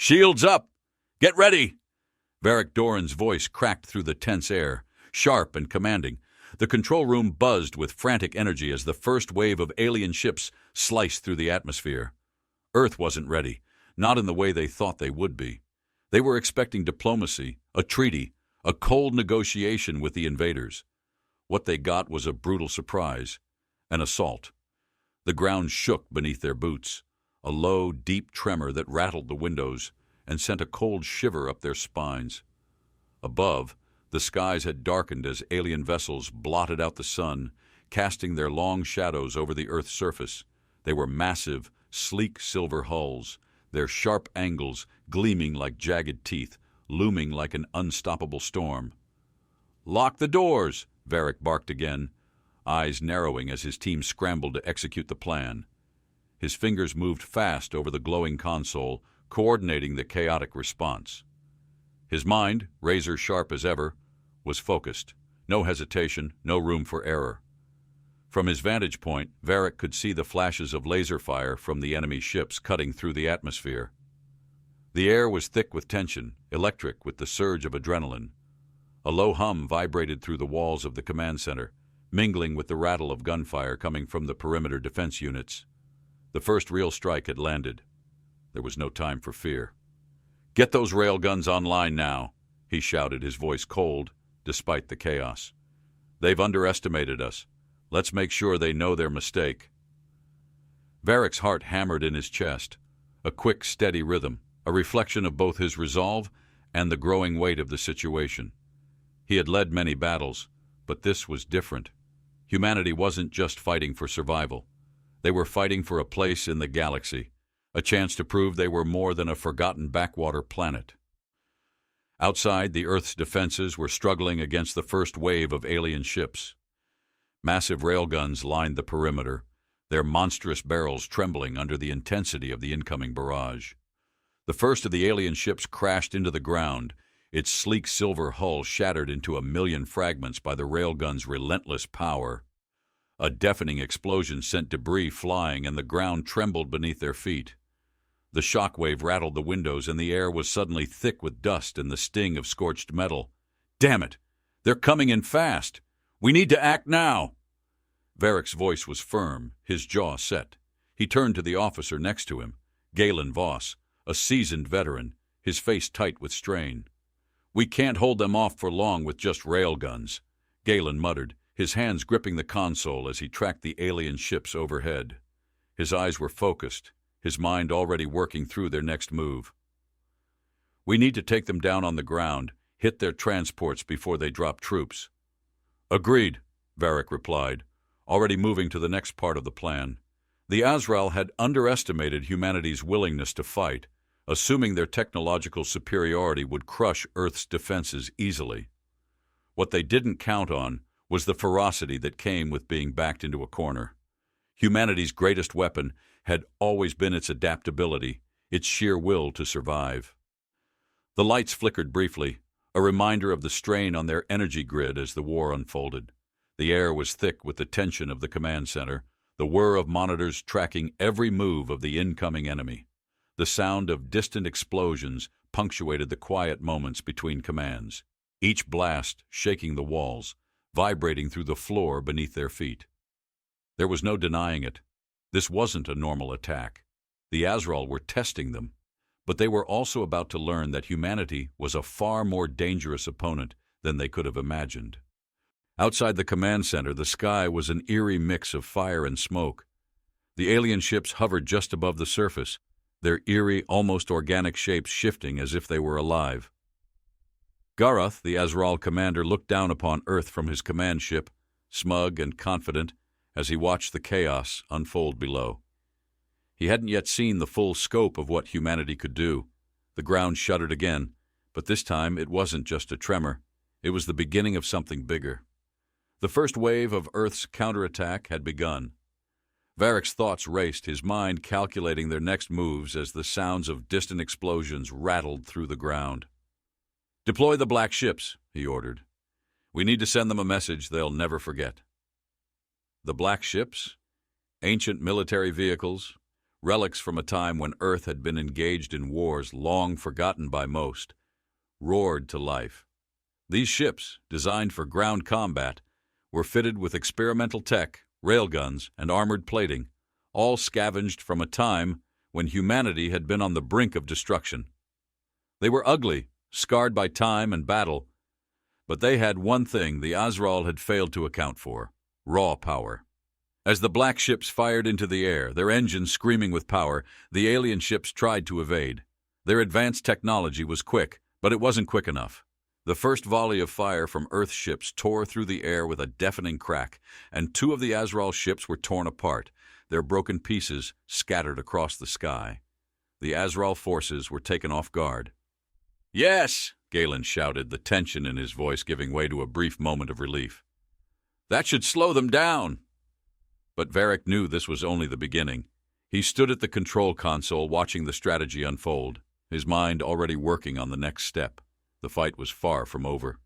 Shields up! Get ready! Varric Doran's voice cracked through the tense air, sharp and commanding. The control room buzzed with frantic energy as the first wave of alien ships sliced through the atmosphere. Earth wasn't ready, not in the way they thought they would be. They were expecting diplomacy, a treaty, a cold negotiation with the invaders. What they got was a brutal surprise, an assault. The ground shook beneath their boots, a low, deep tremor that rattled the windows and sent a cold shiver up their spines. Above, the skies had darkened as alien vessels blotted out the sun, casting their long shadows over the Earth's surface. They were massive, sleek silver hulls, their sharp angles gleaming like jagged teeth, looming like an unstoppable storm. "Lock the doors!" Varric barked again, eyes narrowing as his team scrambled to execute the plan. His fingers moved fast over the glowing console, coordinating the chaotic response. His mind, razor-sharp as ever, was focused. No hesitation, no room for error. From his vantage point, Varric could see the flashes of laser fire from the enemy ships cutting through the atmosphere. The air was thick with tension, electric with the surge of adrenaline. A low hum vibrated through the walls of the command center, mingling with the rattle of gunfire coming from the perimeter defense units. The first real strike had landed. There was no time for fear. "Get those railguns online now," he shouted, his voice cold, despite the chaos. "They've underestimated us. Let's make sure they know their mistake." Varric's heart hammered in his chest, a quick, steady rhythm, a reflection of both his resolve and the growing weight of the situation. He had led many battles, but this was different. Humanity wasn't just fighting for survival. They were fighting for a place in the galaxy, a chance to prove they were more than a forgotten backwater planet. Outside, the Earth's defenses were struggling against the first wave of alien ships. Massive railguns lined the perimeter, their monstrous barrels trembling under the intensity of the incoming barrage. The first of the alien ships crashed into the ground, its sleek silver hull shattered into a million fragments by the railgun's relentless power. A deafening explosion sent debris flying, and the ground trembled beneath their feet. The shockwave rattled the windows, and the air was suddenly thick with dust and the sting of scorched metal. "Damn it! They're coming in fast! We need to act now!" Varric's voice was firm, his jaw set. He turned to the officer next to him, Galen Voss, a seasoned veteran, his face tight with strain. "We can't hold them off for long with just railguns," Galen muttered, his hands gripping the console as he tracked the alien ships overhead. His eyes were focused, his mind already working through their next move. "We need to take them down on the ground, hit their transports before they drop troops." "Agreed," Varric replied, already moving to the next part of the plan. The Azral had underestimated humanity's willingness to fight, assuming their technological superiority would crush Earth's defenses easily. What they didn't count on was the ferocity that came with being backed into a corner. Humanity's greatest weapon had always been its adaptability, its sheer will to survive. The lights flickered briefly, a reminder of the strain on their energy grid as the war unfolded. The air was thick with the tension of the command center, the whir of monitors tracking every move of the incoming enemy. The sound of distant explosions punctuated the quiet moments between commands, each blast shaking the walls, vibrating through the floor beneath their feet. There was no denying it. This wasn't a normal attack. The Azral were testing them, but they were also about to learn that humanity was a far more dangerous opponent than they could have imagined. Outside the command center, the sky was an eerie mix of fire and smoke. The alien ships hovered just above the surface, their eerie, almost organic shapes shifting as if they were alive. Garath, the Azral commander, looked down upon Earth from his command ship, smug and confident, as he watched the chaos unfold below. He hadn't yet seen the full scope of what humanity could do. The ground shuddered again, but this time it wasn't just a tremor. It was the beginning of something bigger. The first wave of Earth's counterattack had begun. Varric's thoughts raced, his mind calculating their next moves as the sounds of distant explosions rattled through the ground. "Deploy the black ships," he ordered. "We need to send them a message they'll never forget." The black ships, ancient military vehicles, relics from a time when Earth had been engaged in wars long forgotten by most, roared to life. These ships, designed for ground combat, were fitted with experimental tech, railguns, and armored plating, all scavenged from a time when humanity had been on the brink of destruction. They were ugly, scarred by time and battle, but they had one thing the Azral had failed to account for: raw power. As the black ships fired into the air, their engines screaming with power, the alien ships tried to evade. Their advanced technology was quick, but it wasn't quick enough. The first volley of fire from Earth ships tore through the air with a deafening crack, and 2 of the Azral ships were torn apart, their broken pieces scattered across the sky. The Azral forces were taken off guard. "Yes!" Galen shouted, the tension in his voice giving way to a brief moment of relief. "That should slow them down." But Varric knew this was only the beginning. He stood at the control console watching the strategy unfold, his mind already working on the next step. The fight was far from over.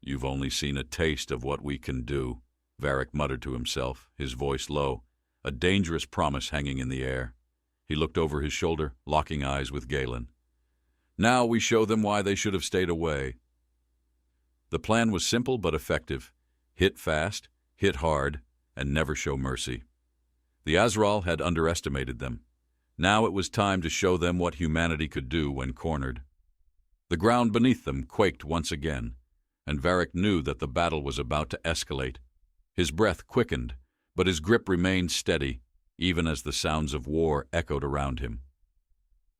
"You've only seen a taste of what we can do," Varric muttered to himself, his voice low, a dangerous promise hanging in the air. He looked over his shoulder, locking eyes with Galen. "Now we show them why they should have stayed away." The plan was simple but effective. Hit fast, hit hard, and never show mercy. The Azral had underestimated them. Now it was time to show them what humanity could do when cornered. The ground beneath them quaked once again, and Varric knew that the battle was about to escalate. His breath quickened, but his grip remained steady, even as the sounds of war echoed around him.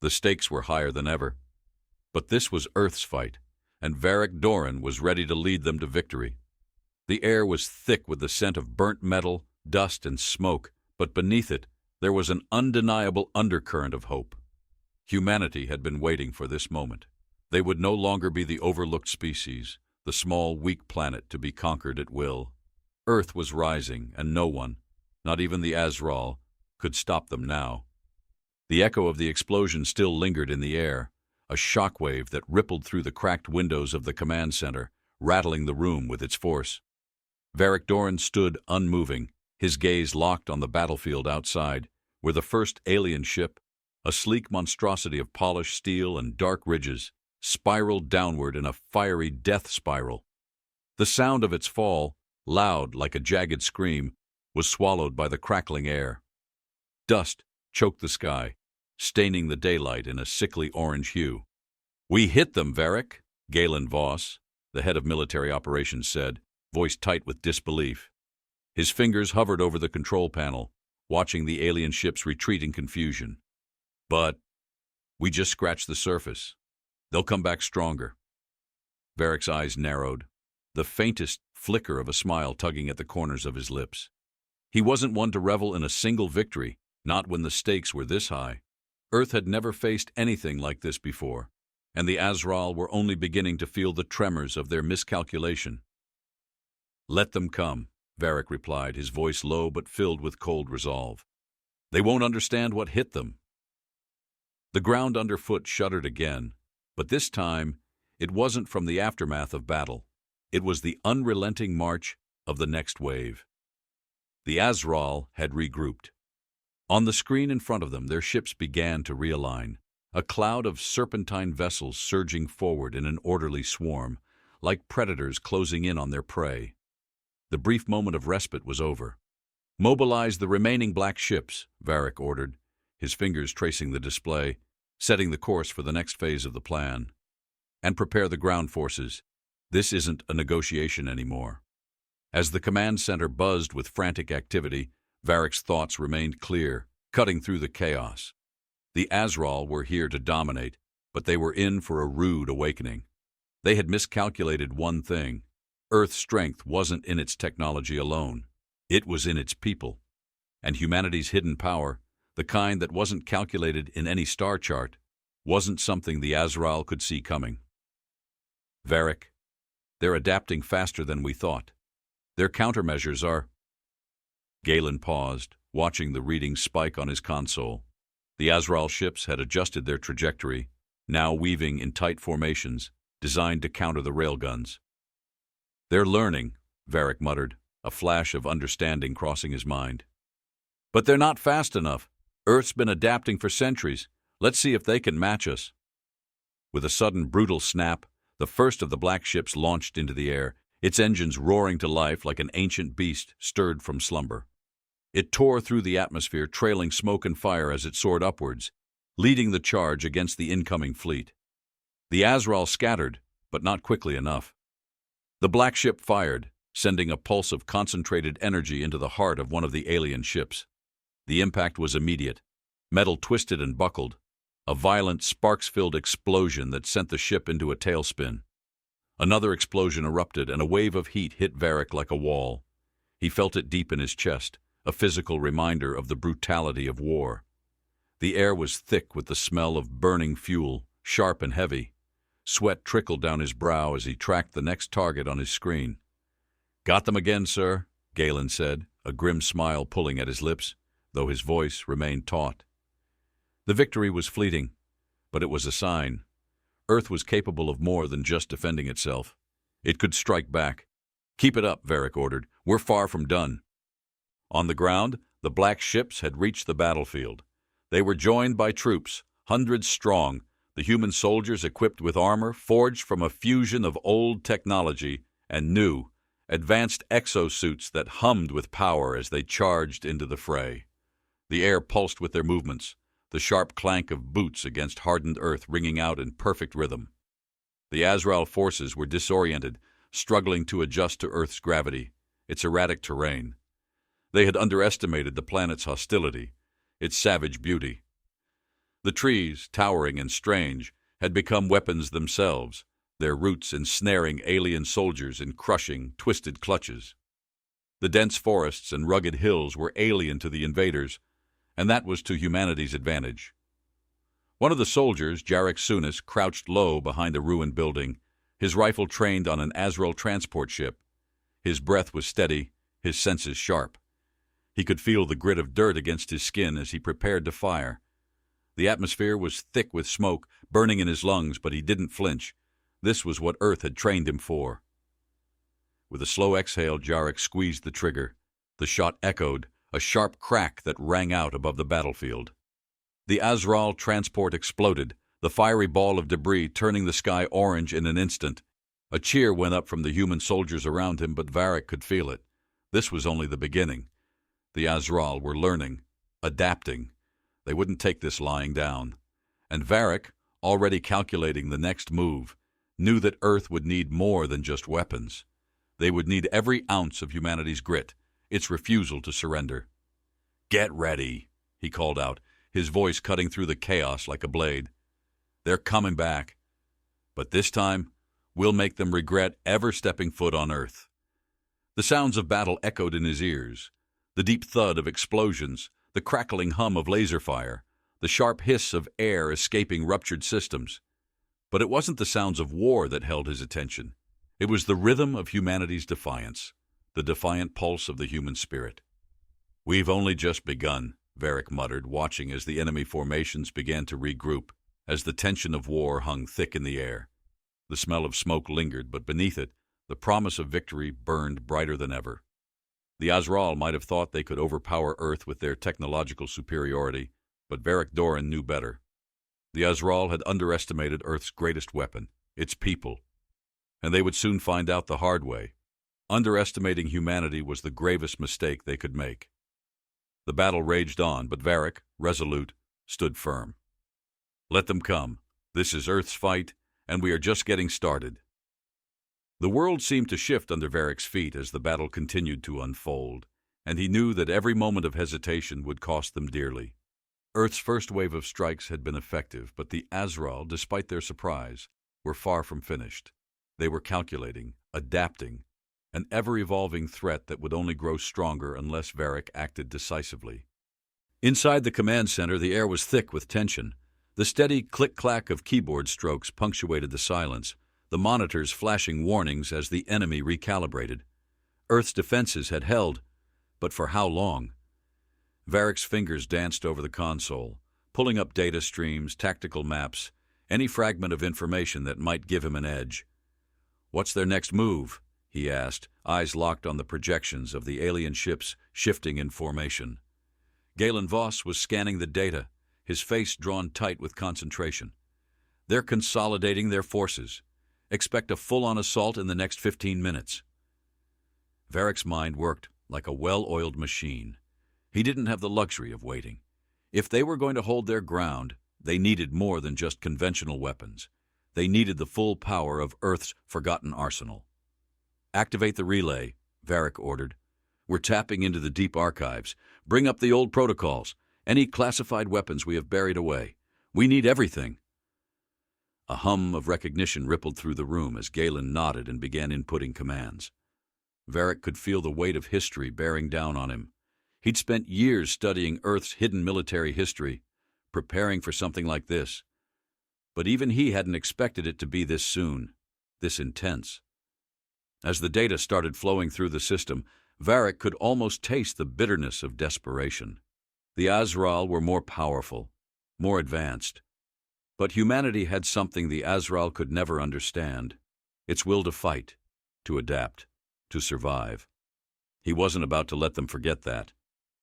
The stakes were higher than ever. But this was Earth's fight, and Varric Doran was ready to lead them to victory. The air was thick with the scent of burnt metal, dust, and smoke, but beneath it there was an undeniable undercurrent of hope. Humanity had been waiting for this moment. They would no longer be the overlooked species, the small, weak planet to be conquered at will. Earth was rising, and no one, not even the Azral, could stop them now. The echo of the explosion still lingered in the air, a shockwave that rippled through the cracked windows of the command center, rattling the room with its force. Varric Doran stood unmoving, his gaze locked on the battlefield outside, where the first alien ship, a sleek monstrosity of polished steel and dark ridges, spiraled downward in a fiery death spiral. The sound of its fall, loud like a jagged scream, was swallowed by the crackling air. Dust choked the sky, staining the daylight in a sickly orange hue. "We hit them, Varric," Galen Voss, the head of military operations, said, voice tight with disbelief. His fingers hovered over the control panel, watching the alien ships retreat in confusion. "But we just scratched the surface. They'll come back stronger." Varric's eyes narrowed, the faintest flicker of a smile tugging at the corners of his lips. He wasn't one to revel in a single victory, not when the stakes were this high. Earth had never faced anything like this before, and the Azral were only beginning to feel the tremors of their miscalculation. "Let them come," Varric replied, his voice low but filled with cold resolve. "They won't understand what hit them." The ground underfoot shuddered again, but this time it wasn't from the aftermath of battle. It was the unrelenting march of the next wave. The Azral had regrouped. On the screen in front of them, their ships began to realign, a cloud of serpentine vessels surging forward in an orderly swarm, like predators closing in on their prey. The brief moment of respite was over. "Mobilize the remaining black ships," Varric ordered, his fingers tracing the display, setting the course for the next phase of the plan. "And prepare the ground forces. This isn't a negotiation anymore." As the command center buzzed with frantic activity, Varric's thoughts remained clear, cutting through the chaos. The Azral were here to dominate, but they were in for a rude awakening. They had miscalculated one thing. Earth's strength wasn't in its technology alone. It was in its people. And humanity's hidden power, the kind that wasn't calculated in any star chart, wasn't something the Azral could see coming. "Varric, they're adapting faster than we thought. Their countermeasures are—" Galen paused, watching the readings spike on his console. The Azral ships had adjusted their trajectory, now weaving in tight formations, designed to counter the railguns. "They're learning," Varric muttered, a flash of understanding crossing his mind. "But they're not fast enough. Earth's been adapting for centuries. Let's see if they can match us." With a sudden, brutal snap, the first of the black ships launched into the air, its engines roaring to life like an ancient beast stirred from slumber. It tore through the atmosphere, trailing smoke and fire as it soared upwards, leading the charge against the incoming fleet. The Azral scattered, but not quickly enough. The black ship fired, sending a pulse of concentrated energy into the heart of one of the alien ships. The impact was immediate. Metal twisted and buckled, a violent, sparks-filled explosion that sent the ship into a tailspin. Another explosion erupted, and a wave of heat hit Varric like a wall. He felt it deep in his chest, a physical reminder of the brutality of war. The air was thick with the smell of burning fuel, sharp and heavy. Sweat trickled down his brow as he tracked the next target on his screen. "Got them again, sir," Galen said, a grim smile pulling at his lips, though his voice remained taut. The victory was fleeting, but it was a sign. Earth was capable of more than just defending itself. It could strike back. "Keep it up," Varric ordered. "We're far from done." On the ground, the black ships had reached the battlefield. They were joined by troops, hundreds strong, the human soldiers equipped with armor forged from a fusion of old technology and new, advanced exo-suits that hummed with power as they charged into the fray. The air pulsed with their movements, the sharp clank of boots against hardened earth ringing out in perfect rhythm. The Azral forces were disoriented, struggling to adjust to Earth's gravity, its erratic terrain. They had underestimated the planet's hostility, its savage beauty. The trees, towering and strange, had become weapons themselves, their roots ensnaring alien soldiers in crushing, twisted clutches. The dense forests and rugged hills were alien to the invaders, and that was to humanity's advantage. One of the soldiers, Jarek Sunis, crouched low behind a ruined building, his rifle trained on an Azral transport ship. His breath was steady, his senses sharp. He could feel the grit of dirt against his skin as he prepared to fire. The atmosphere was thick with smoke, burning in his lungs, but he didn't flinch. This was what Earth had trained him for. With a slow exhale, Jarek squeezed the trigger. The shot echoed, a sharp crack that rang out above the battlefield. The Azral transport exploded, the fiery ball of debris turning the sky orange in an instant. A cheer went up from the human soldiers around him, but Varric could feel it. This was only the beginning. The Azral were learning, adapting. They wouldn't take this lying down. And Varric, already calculating the next move, knew that Earth would need more than just weapons. They would need every ounce of humanity's grit, its refusal to surrender. "Get ready," he called out, his voice cutting through the chaos like a blade. "They're coming back. But this time, we'll make them regret ever stepping foot on Earth." The sounds of battle echoed in his ears. The deep thud of explosions, the crackling hum of laser fire, the sharp hiss of air escaping ruptured systems. But it wasn't the sounds of war that held his attention. It was the rhythm of humanity's defiance, the defiant pulse of the human spirit. "We've only just begun," Varric muttered, watching as the enemy formations began to regroup, as the tension of war hung thick in the air. The smell of smoke lingered, but beneath it, the promise of victory burned brighter than ever. The Azral might have thought they could overpower Earth with their technological superiority, but Varric Doran knew better. The Azral had underestimated Earth's greatest weapon, its people. And they would soon find out the hard way. Underestimating humanity was the gravest mistake they could make. The battle raged on, but Varric, resolute, stood firm. "Let them come. This is Earth's fight, and we are just getting started." The world seemed to shift under Varric's feet as the battle continued to unfold, and he knew that every moment of hesitation would cost them dearly. Earth's first wave of strikes had been effective, but the Azral, despite their surprise, were far from finished. They were calculating, adapting, an ever-evolving threat that would only grow stronger unless Varric acted decisively. Inside the command center, the air was thick with tension. The steady click-clack of keyboard strokes punctuated the silence, the monitors flashing warnings as the enemy recalibrated. Earth's defenses had held, but for how long? Varric's fingers danced over the console, pulling up data streams, tactical maps, any fragment of information that might give him an edge. "What's their next move?" he asked, eyes locked on the projections of the alien ships shifting in formation. Galen Voss was scanning the data, his face drawn tight with concentration. They're consolidating their forces. Expect a full-on assault in the next 15 minutes. Varric's mind worked like a well-oiled machine. He didn't have the luxury of waiting. If they were going to hold their ground, they needed more than just conventional weapons. They needed the full power of Earth's forgotten arsenal. Activate the relay, Varric ordered. We're tapping into the deep archives. Bring up the old protocols, any classified weapons we have buried away. We need everything. A hum of recognition rippled through the room as Galen nodded and began inputting commands. Varric could feel the weight of history bearing down on him. He'd spent years studying Earth's hidden military history, preparing for something like this. But even he hadn't expected it to be this soon, this intense. As the data started flowing through the system, Varric could almost taste the bitterness of desperation. The Azral were more powerful, more advanced. But humanity had something the Azral could never understand: its will to fight, to adapt, to survive. He wasn't about to let them forget that.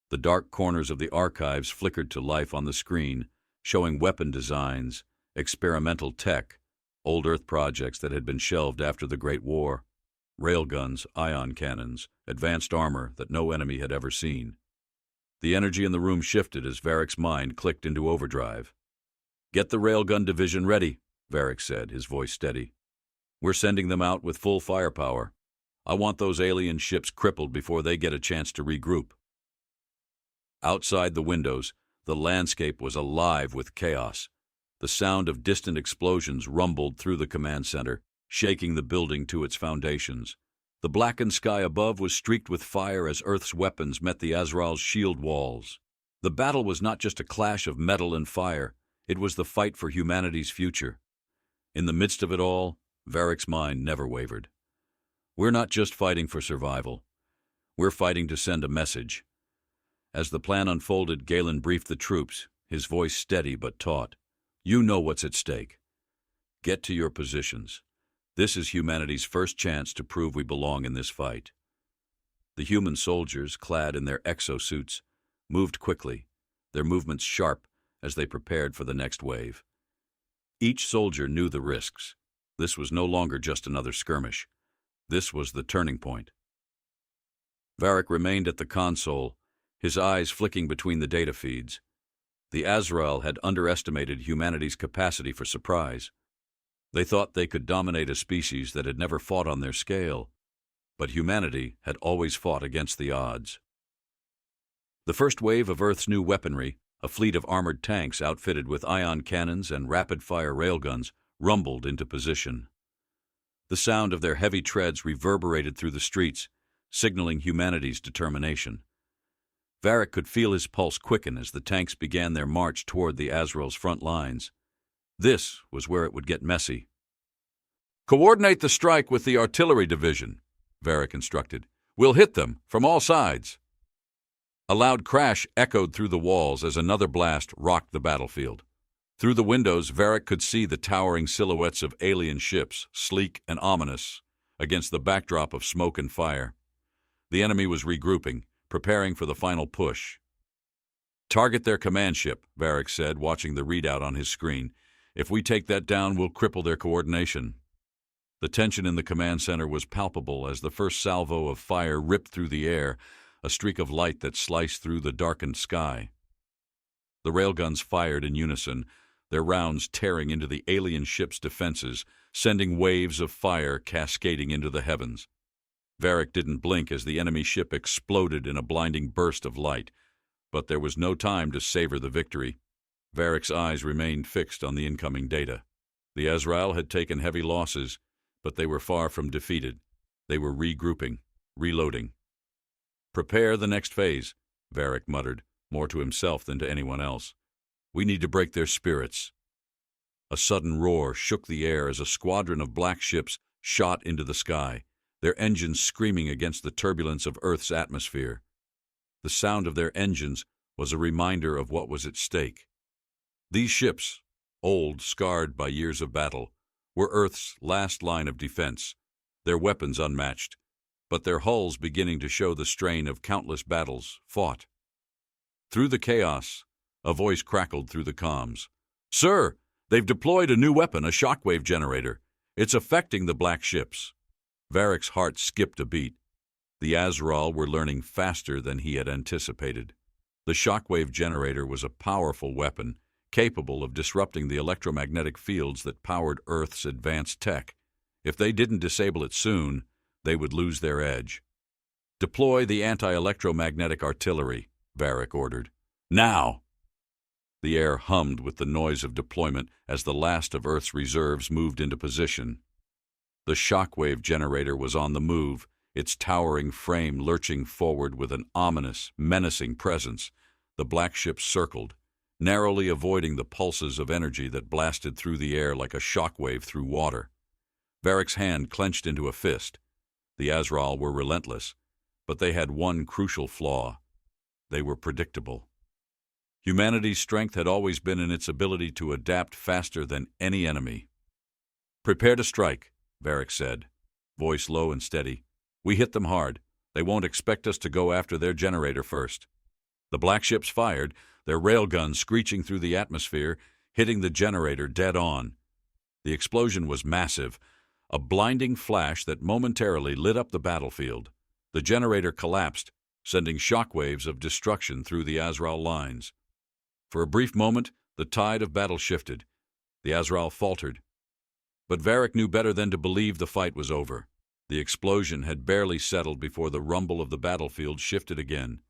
The dark corners of the archives flickered to life on the screen, showing weapon designs, experimental tech, old Earth projects that had been shelved after the Great War, railguns, ion cannons, advanced armor that no enemy had ever seen. The energy in the room shifted as Varric's mind clicked into overdrive. "Get the railgun division ready," Varric said, his voice steady. "We're sending them out with full firepower. I want those alien ships crippled before they get a chance to regroup." Outside the windows, the landscape was alive with chaos. The sound of distant explosions rumbled through the command center, shaking the building to its foundations. The blackened sky above was streaked with fire as Earth's weapons met the Azral's shield walls. The battle was not just a clash of metal and fire, it was the fight for humanity's future. In the midst of it all, Varric's mind never wavered. We're not just fighting for survival. We're fighting to send a message. As the plan unfolded, Galen briefed the troops, his voice steady but taut. "You know what's at stake. Get to your positions. This is humanity's first chance to prove we belong in this fight." The human soldiers, clad in their exo-suits, moved quickly, their movements sharp as they prepared for the next wave. Each soldier knew the risks. This was no longer just another skirmish. This was the turning point. Varric remained at the console, his eyes flicking between the data feeds. The Azral had underestimated humanity's capacity for surprise. They thought they could dominate a species that had never fought on their scale, but humanity had always fought against the odds. The first wave of Earth's new weaponry, a fleet of armored tanks outfitted with ion cannons and rapid-fire railguns, rumbled into position. The sound of their heavy treads reverberated through the streets, signaling humanity's determination. Varric could feel his pulse quicken as the tanks began their march toward the Azral's front lines. This was where it would get messy. "Coordinate the strike with the artillery division," Varric instructed. "We'll hit them from all sides." A loud crash echoed through the walls as another blast rocked the battlefield. Through the windows, Varric could see the towering silhouettes of alien ships, sleek and ominous, against the backdrop of smoke and fire. The enemy was regrouping, preparing for the final push. "Target their command ship," Varric said, watching the readout on his screen. "If we take that down, we'll cripple their coordination." The tension in the command center was palpable as the first salvo of fire ripped through the air, a streak of light that sliced through the darkened sky. The railguns fired in unison, their rounds tearing into the alien ship's defenses, sending waves of fire cascading into the heavens. Varric didn't blink as the enemy ship exploded in a blinding burst of light, but there was no time to savor the victory. Varric's eyes remained fixed on the incoming data. The Azral had taken heavy losses, but they were far from defeated. They were regrouping, reloading. "Prepare the next phase," Varric muttered, more to himself than to anyone else. "We need to break their spirits." A sudden roar shook the air as a squadron of black ships shot into the sky, their engines screaming against the turbulence of Earth's atmosphere. The sound of their engines was a reminder of what was at stake. These ships, old, scarred by years of battle, were Earth's last line of defense, their weapons unmatched, but their hulls beginning to show the strain of countless battles fought. Through the chaos, a voice crackled through the comms. "Sir, they've deployed a new weapon, a shockwave generator. It's affecting the black ships." Varric's heart skipped a beat. The Azral were learning faster than he had anticipated. The shockwave generator was a powerful weapon, capable of disrupting the electromagnetic fields that powered Earth's advanced tech. If they didn't disable it soon, they would lose their edge. "Deploy the anti-electromagnetic artillery," Varric ordered. "Now!" The air hummed with the noise of deployment as the last of Earth's reserves moved into position. The shockwave generator was on the move, its towering frame lurching forward with an ominous, menacing presence. The black ships circled, narrowly avoiding the pulses of energy that blasted through the air like a shockwave through water. Varric's hand clenched into a fist. The Azral were relentless, but they had one crucial flaw. They were predictable. Humanity's strength had always been in its ability to adapt faster than any enemy. "Prepare to strike," Varric said, voice low and steady. "We hit them hard. They won't expect us to go after their generator first." The black ships fired, their railguns screeching through the atmosphere, hitting the generator dead on. The explosion was massive, a blinding flash that momentarily lit up the battlefield. The generator collapsed, sending shockwaves of destruction through the Azral lines. For a brief moment, the tide of battle shifted. The Azral faltered. But Varric knew better than to believe the fight was over. The explosion had barely settled before the rumble of the battlefield shifted again.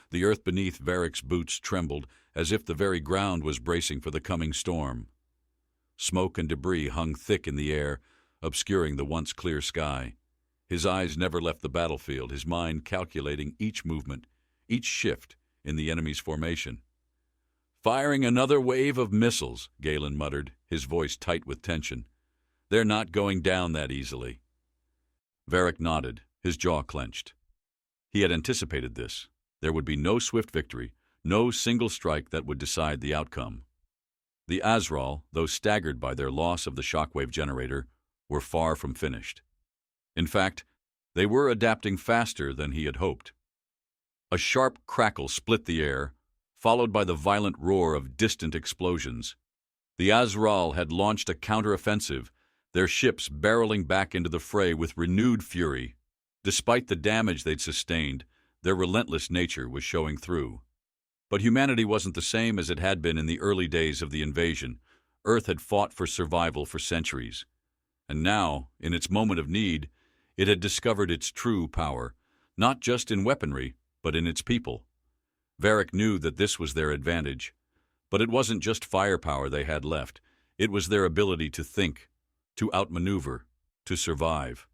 The earth beneath Varric's boots trembled, as if the very ground was bracing for the coming storm. Smoke and debris hung thick in the air, obscuring the once clear sky. His eyes never left the battlefield, his mind calculating each movement, each shift in the enemy's formation. "Firing another wave of missiles," Galen muttered, his voice tight with tension. "They're not going down that easily." Varric nodded, his jaw clenched. He had anticipated this. There would be no swift victory, no single strike that would decide the outcome. The Azral, though staggered by their loss of the shockwave generator, were far from finished. In fact, they were adapting faster than he had hoped. A sharp crackle split the air, followed by the violent roar of distant explosions. The Azral had launched a counteroffensive, their ships barreling back into the fray with renewed fury. Despite the damage they'd sustained, their relentless nature was showing through. But humanity wasn't the same as it had been in the early days of the invasion. Earth had fought for survival for centuries. And now, in its moment of need, it had discovered its true power, not just in weaponry, but in its people. Varric knew that this was their advantage. But it wasn't just firepower they had left. It was their ability to think, to outmaneuver, to survive.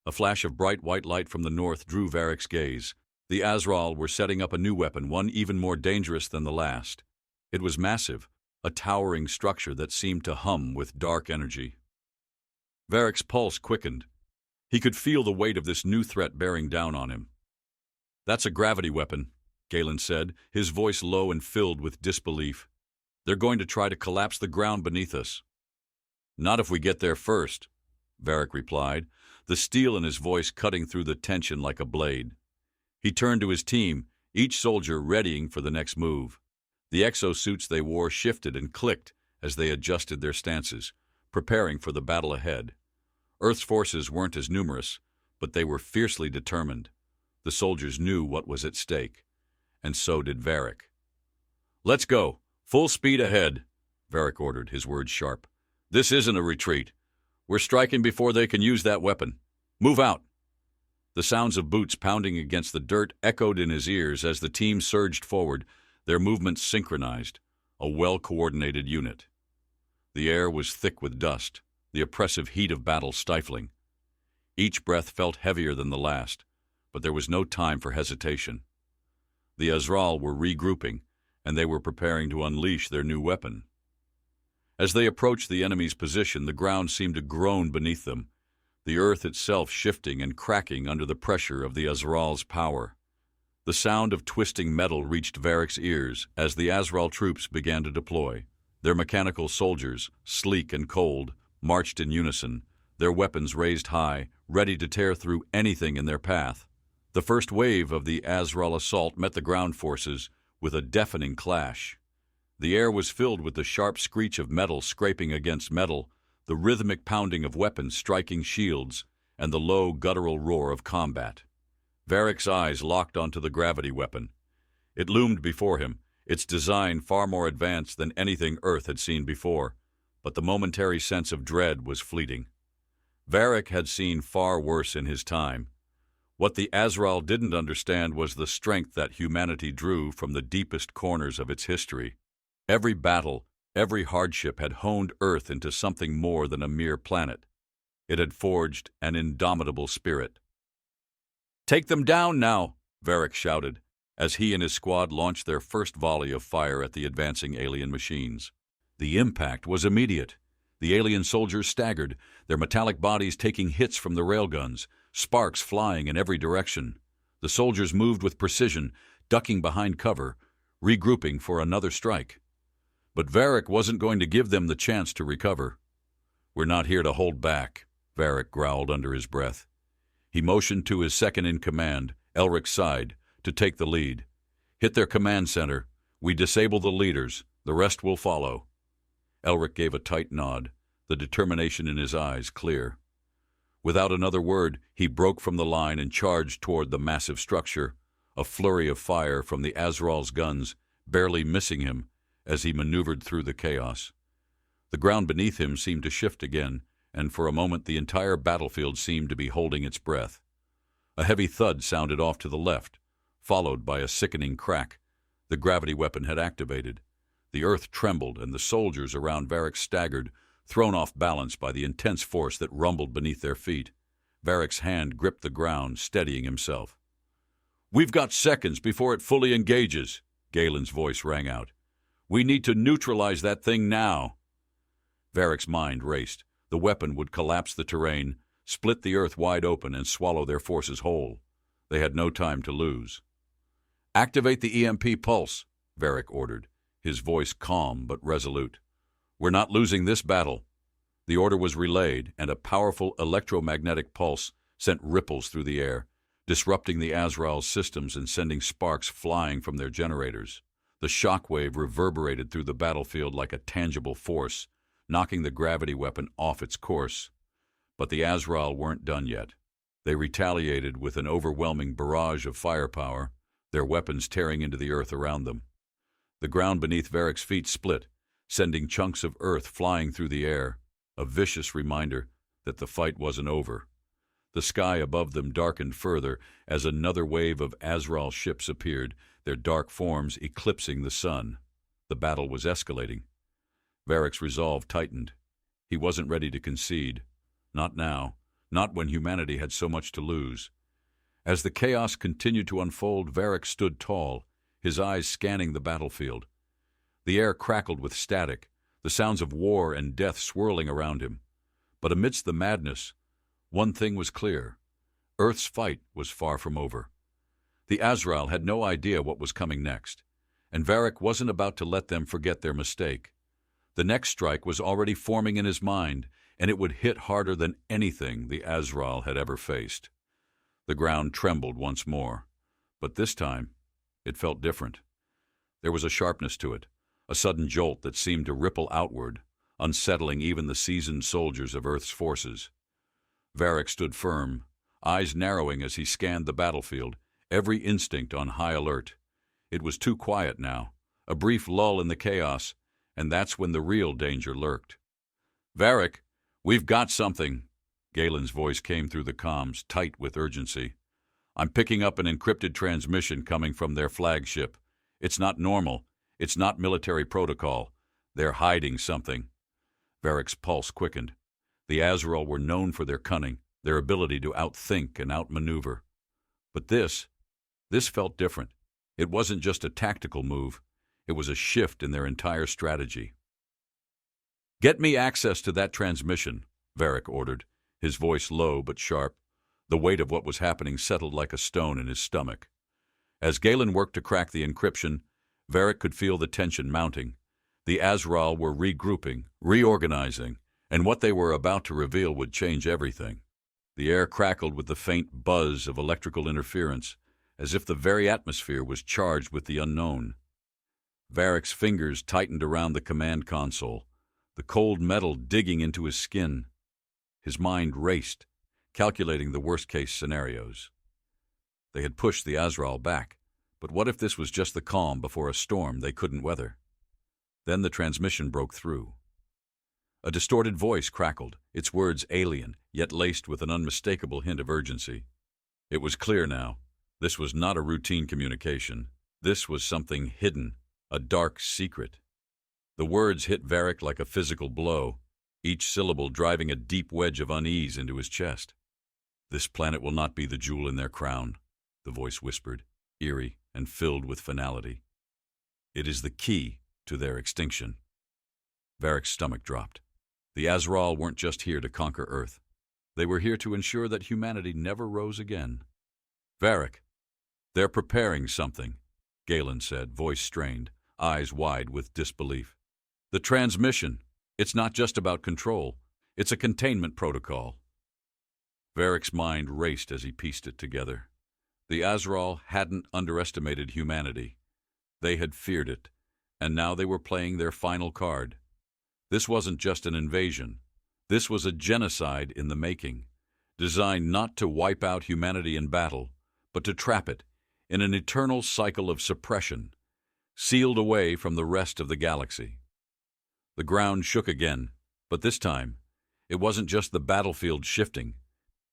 A flash of bright white light from the north drew Varric's gaze. The Azral were setting up a new weapon, one even more dangerous than the last. It was massive, a towering structure that seemed to hum with dark energy. Varric's pulse quickened. He could feel the weight of this new threat bearing down on him. "That's a gravity weapon," Galen said, his voice low and filled with disbelief. "They're going to try to collapse the ground beneath us." "Not if we get there first," Varric replied, the steel in his voice cutting through the tension like a blade. He turned to his team, each soldier readying for the next move. The exo-suits they wore shifted and clicked as they adjusted their stances, preparing for the battle ahead. Earth's forces weren't as numerous, but they were fiercely determined. The soldiers knew what was at stake, and so did Varric. "Let's go. Full speed ahead," Varric ordered, his words sharp. "This isn't a retreat. We're striking before they can use that weapon. Move out." The sounds of boots pounding against the dirt echoed in his ears as the team surged forward, their movements synchronized, a well-coordinated unit. The air was thick with dust, the oppressive heat of battle stifling. Each breath felt heavier than the last, but there was no time for hesitation. The Azral were regrouping, and they were preparing to unleash their new weapon. As they approached the enemy's position, the ground seemed to groan beneath them, the earth itself shifting and cracking under the pressure of the Azral's power. The sound of twisting metal reached Varric's ears as the Azral troops began to deploy. Their mechanical soldiers, sleek and cold, marched in unison, their weapons raised high, ready to tear through anything in their path. The first wave of the Azral assault met the ground forces with a deafening clash. The air was filled with the sharp screech of metal scraping against metal, the rhythmic pounding of weapons striking shields, and the low, guttural roar of combat. Varric's eyes locked onto the gravity weapon. It loomed before him, its design far more advanced than anything Earth had seen before, but the momentary sense of dread was fleeting. Varric had seen far worse in his time. What the Azral didn't understand was the strength that humanity drew from the deepest corners of its history. Every battle, every hardship had honed Earth into something more than a mere planet. It had forged an indomitable spirit. "Take them down now!" Varric shouted, as he and his squad launched their first volley of fire at the advancing alien machines. The impact was immediate. The alien soldiers staggered, their metallic bodies taking hits from the railguns, sparks flying in every direction. The soldiers moved with precision, ducking behind cover, regrouping for another strike. But Varric wasn't going to give them the chance to recover. "We're not here to hold back," Varric growled under his breath. He motioned to his second-in-command, Elric's side, to take the lead. "Hit their command center. We disable the leaders. The rest will follow." Elric gave a tight nod, the determination in his eyes clear. Without another word, he broke from the line and charged toward the massive structure, a flurry of fire from the Azral's guns, barely missing him as he maneuvered through the chaos. The ground beneath him seemed to shift again, and for a moment the entire battlefield seemed to be holding its breath. A heavy thud sounded off to the left, followed by a sickening crack. The gravity weapon had activated. The earth trembled, and the soldiers around Varric staggered, thrown off balance by the intense force that rumbled beneath their feet. Varric's hand gripped the ground, steadying himself. "We've got seconds before it fully engages," Galen's voice rang out. "We need to neutralize that thing now." Varric's mind raced. The weapon would collapse the terrain, split the earth wide open, and swallow their forces whole. They had no time to lose. "Activate the EMP pulse," Varric ordered, his voice calm but resolute. "We're not losing this battle." The order was relayed, and a powerful electromagnetic pulse sent ripples through the air, disrupting the Azral's systems and sending sparks flying from their generators. The shockwave reverberated through the battlefield like a tangible force, knocking the gravity weapon off its course. But the Azral weren't done yet. They retaliated with an overwhelming barrage of firepower, their weapons tearing into the earth around them. The ground beneath Varric's feet split, sending chunks of earth flying through the air, a vicious reminder that the fight wasn't over. The sky above them darkened further as another wave of Azral ships appeared, their dark forms eclipsing the sun. The battle was escalating. Varric's resolve tightened. He wasn't ready to concede. Not now, not when humanity had so much to lose. As the chaos continued to unfold, Varric stood tall, his eyes scanning the battlefield. The air crackled with static, the sounds of war and death swirling around him. But amidst the madness, one thing was clear. Earth's fight was far from over. The Azral had no idea what was coming next, and Varric wasn't about to let them forget their mistake. The next strike was already forming in his mind, and it would hit harder than anything the Azral had ever faced. The ground trembled once more, but this time it felt different. There was a sharpness to it, a sudden jolt that seemed to ripple outward, unsettling even the seasoned soldiers of Earth's forces. Varric stood firm, eyes narrowing as he scanned the battlefield, every instinct on high alert. It was too quiet now, a brief lull in the chaos, and that's when the real danger lurked. "Varric, we've got something." Galen's voice came through the comms, tight with urgency. "I'm picking up an encrypted transmission coming from their flagship. It's not normal. It's not military protocol. They're hiding something." Varric's pulse quickened. The Azral were known for their cunning, their ability to outthink and outmaneuver. But this felt different. It wasn't just a tactical move. It was a shift in their entire strategy. "Get me access to that transmission," Varric ordered, his voice low but sharp. The weight of what was happening settled like a stone in his stomach. As Galen worked to crack the encryption, Varric could feel the tension mounting. The Azral were regrouping, reorganizing, and what they were about to reveal would change everything. The air crackled with the faint buzz of electrical interference, as if the very atmosphere was charged with the unknown. Varric's fingers tightened around the command console, the cold metal digging into his skin. His mind raced, calculating the worst-case scenarios. They had pushed the Azral back, but what if this was just the calm before a storm they couldn't weather? Then the transmission broke through. A distorted voice crackled, its words alien, yet laced with an unmistakable hint of urgency. It was clear now. This was not a routine communication. This was something hidden, a dark secret. The words hit Varric like a physical blow, each syllable driving a deep wedge of unease into his chest. "This planet will not be the jewel in their crown," the voice whispered, eerie and filled with finality. "It is the key to their extinction." Varric's stomach dropped. The Azral weren't just here to conquer Earth. They were here to ensure that humanity never rose again. "Varric, they're preparing something," Galen said, voice strained, eyes wide with disbelief. "The transmission, it's not just about control. It's a containment protocol." Varric's mind raced as he pieced it together. The Azral hadn't underestimated humanity. They had feared it, and now they were playing their final card. This wasn't just an invasion. This was a genocide in the making, designed not to wipe out humanity in battle, but to trap it in an eternal cycle of suppression, sealed away from the rest of the galaxy. The ground shook again, but this time, it wasn't just the battlefield shifting.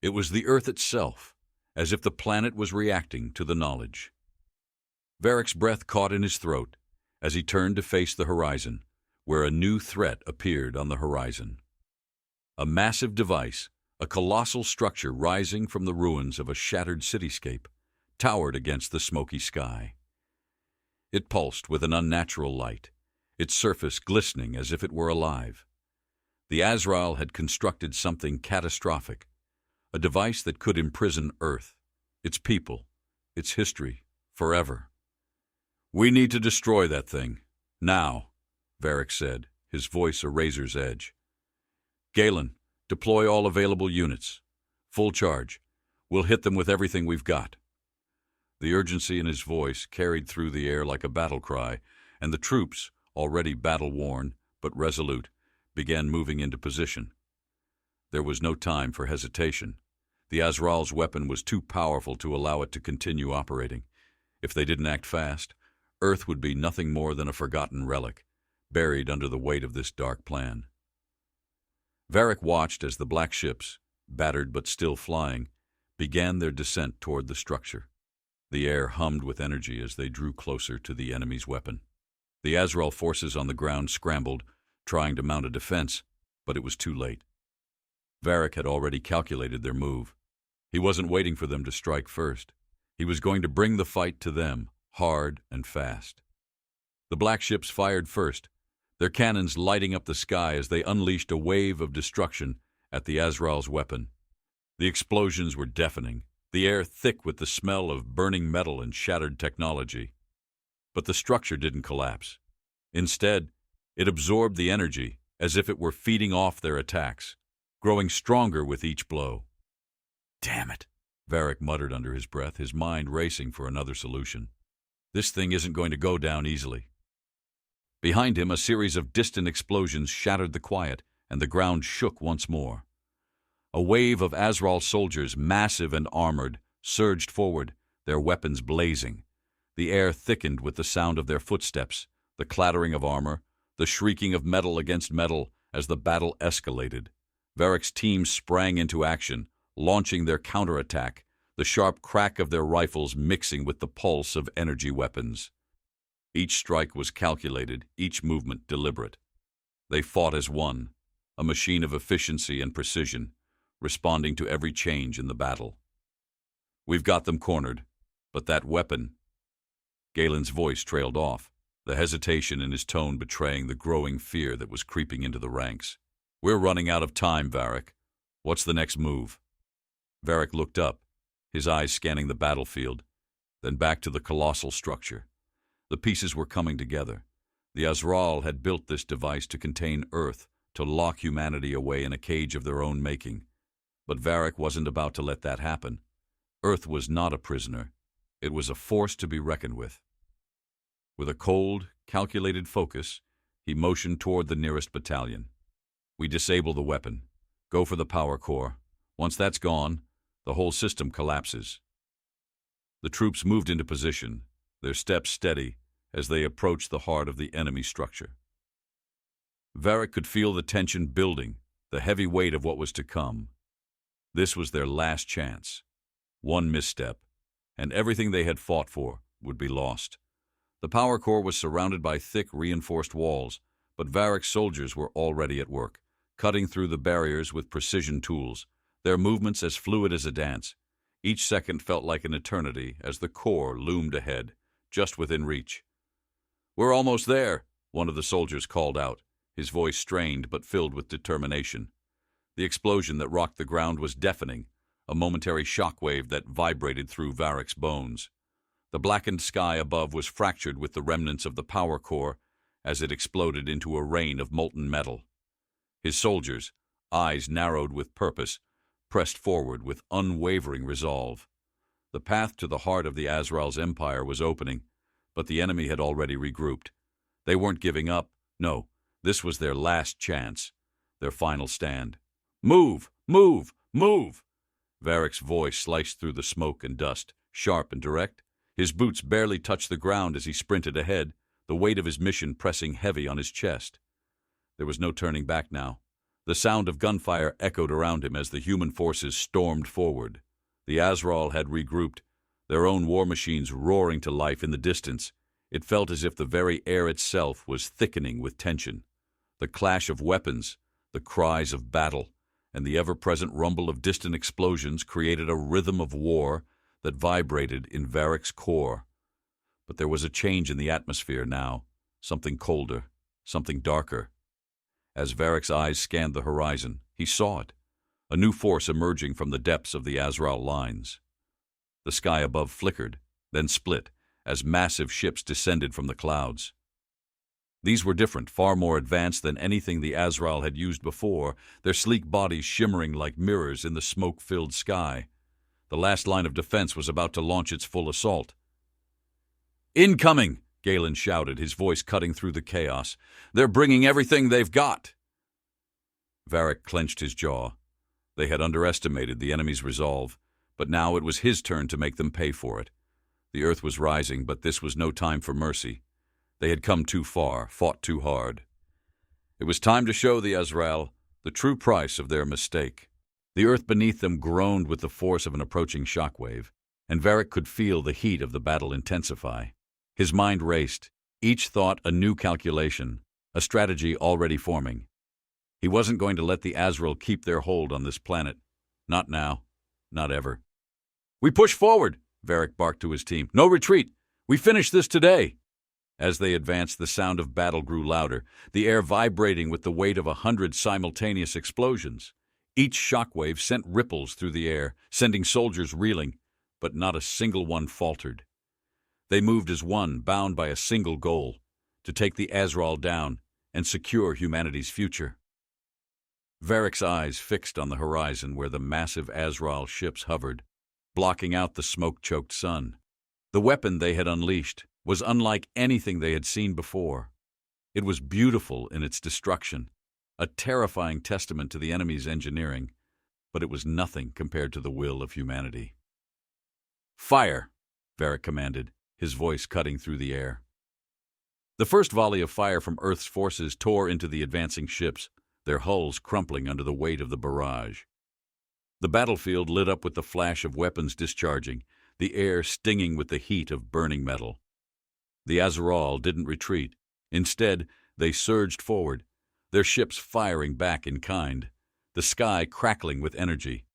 It was the Earth itself, as if the planet was reacting to the knowledge. Varric's breath caught in his throat as he turned to face the horizon, where a new threat appeared on the horizon. A massive device, a colossal structure rising from the ruins of a shattered cityscape, towered against the smoky sky. It pulsed with an unnatural light, its surface glistening as if it were alive. The Azral had constructed something catastrophic, a device that could imprison Earth, its people, its history, forever. "We need to destroy that thing, now," Varric said, his voice a razor's edge. "Galen, deploy all available units. Full charge. We'll hit them with everything we've got." The urgency in his voice carried through the air like a battle cry, and the troops, already battle-worn but resolute, began moving into position. There was no time for hesitation. The Azral's weapon was too powerful to allow it to continue operating. If they didn't act fast, Earth would be nothing more than a forgotten relic, buried under the weight of this dark plan. Varric watched as the black ships, battered but still flying, began their descent toward the structure. The air hummed with energy as they drew closer to the enemy's weapon. The Azral forces on the ground scrambled, trying to mount a defense, but it was too late. Varric had already calculated their move. He wasn't waiting for them to strike first. He was going to bring the fight to them, hard and fast. The black ships fired first, their cannons lighting up the sky as they unleashed a wave of destruction at the Azral's weapon. The explosions were deafening, the air thick with the smell of burning metal and shattered technology. But the structure didn't collapse. Instead, it absorbed the energy as if it were feeding off their attacks, growing stronger with each blow. "Damn it," Varric muttered under his breath, his mind racing for another solution. "This thing isn't going to go down easily." Behind him, a series of distant explosions shattered the quiet, and the ground shook once more. A wave of Azral soldiers, massive and armored, surged forward, their weapons blazing. The air thickened with the sound of their footsteps, the clattering of armor, the shrieking of metal against metal as the battle escalated. Varric's team sprang into action, launching their counterattack, the sharp crack of their rifles mixing with the pulse of energy weapons. Each strike was calculated, each movement deliberate. They fought as one, a machine of efficiency and precision, responding to every change in the battle. "We've got them cornered, but that weapon—" Galen's voice trailed off, the hesitation in his tone betraying the growing fear that was creeping into the ranks. "We're running out of time, Varric. What's the next move?" Varric looked up, his eyes scanning the battlefield, then back to the colossal structure. The pieces were coming together. The Azral had built this device to contain Earth, to lock humanity away in a cage of their own making. But Varric wasn't about to let that happen. Earth was not a prisoner. It was a force to be reckoned with. With a cold, calculated focus, he motioned toward the nearest battalion. "We disable the weapon. Go for the power core. Once that's gone, the whole system collapses." The troops moved into position, their steps steady as they approached the heart of the enemy structure. Varric could feel the tension building, the heavy weight of what was to come. This was their last chance. One misstep, and everything they had fought for would be lost. The power core was surrounded by thick, reinforced walls, but Varric's soldiers were already at work, cutting through the barriers with precision tools, their movements as fluid as a dance. Each second felt like an eternity as the core loomed ahead, just within reach. "We're almost there," one of the soldiers called out, his voice strained but filled with determination. The explosion that rocked the ground was deafening, a momentary shockwave that vibrated through Varric's bones. The blackened sky above was fractured with the remnants of the power core as it exploded into a rain of molten metal. His soldiers, eyes narrowed with purpose, pressed forward with unwavering resolve. The path to the heart of the Azral's empire was opening, but the enemy had already regrouped. They weren't giving up. No, this was their last chance, their final stand. "Move! Move! Move!" Varric's voice sliced through the smoke and dust, sharp and direct. His boots barely touched the ground as he sprinted ahead, the weight of his mission pressing heavy on his chest. There was no turning back now. The sound of gunfire echoed around him as the human forces stormed forward. The Azral had regrouped, their own war machines roaring to life in the distance. It felt as if the very air itself was thickening with tension. The clash of weapons, the cries of battle, and the ever-present rumble of distant explosions created a rhythm of war that vibrated in Varric's core. But there was a change in the atmosphere now, something colder, something darker. As Varric's eyes scanned the horizon, he saw it, a new force emerging from the depths of the Azral lines. The sky above flickered, then split, as massive ships descended from the clouds. These were different, far more advanced than anything the Azral had used before, their sleek bodies shimmering like mirrors in the smoke-filled sky. The last line of defense was about to launch its full assault. "Incoming!" Galen shouted, his voice cutting through the chaos. "They're bringing everything they've got!" Varric clenched his jaw. They had underestimated the enemy's resolve, but now it was his turn to make them pay for it. The earth was rising, but this was no time for mercy. They had come too far, fought too hard. It was time to show the Azral the true price of their mistake. The earth beneath them groaned with the force of an approaching shockwave, and Varric could feel the heat of the battle intensify. His mind raced, each thought a new calculation, a strategy already forming. He wasn't going to let the Azral keep their hold on this planet. Not now, not ever. "We push forward!" Varric barked to his team. "No retreat! We finish this today!" As they advanced, the sound of battle grew louder, the air vibrating with the weight of 100 simultaneous explosions. Each shockwave sent ripples through the air, sending soldiers reeling, but not a single one faltered. They moved as one, bound by a single goal, to take the Azral down and secure humanity's future. Varric's eyes fixed on the horizon where the massive Azral ships hovered, blocking out the smoke-choked sun. The weapon they had unleashed was unlike anything they had seen before. It was beautiful in its destruction, a terrifying testament to the enemy's engineering, but it was nothing compared to the will of humanity. "Fire!" Varric commanded, his voice cutting through the air. The first volley of fire from Earth's forces tore into the advancing ships, their hulls crumpling under the weight of the barrage. The battlefield lit up with the flash of weapons discharging, the air stinging with the heat of burning metal. The Azral didn't retreat. Instead, they surged forward, their ships firing back in kind, the sky crackling with energy.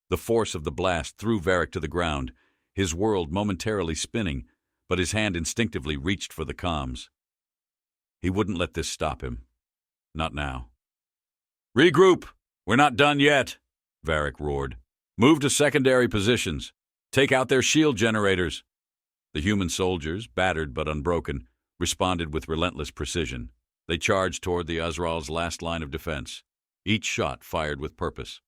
The force of the blast threw Varric to the ground, his world momentarily spinning, but his hand instinctively reached for the comms. He wouldn't let this stop him. Not now. "Regroup! We're not done yet!" Varric roared. "Move to secondary positions. Take out their shield generators." The human soldiers, battered but unbroken, responded with relentless precision. They charged toward the Azral's last line of defense, each shot fired with purpose.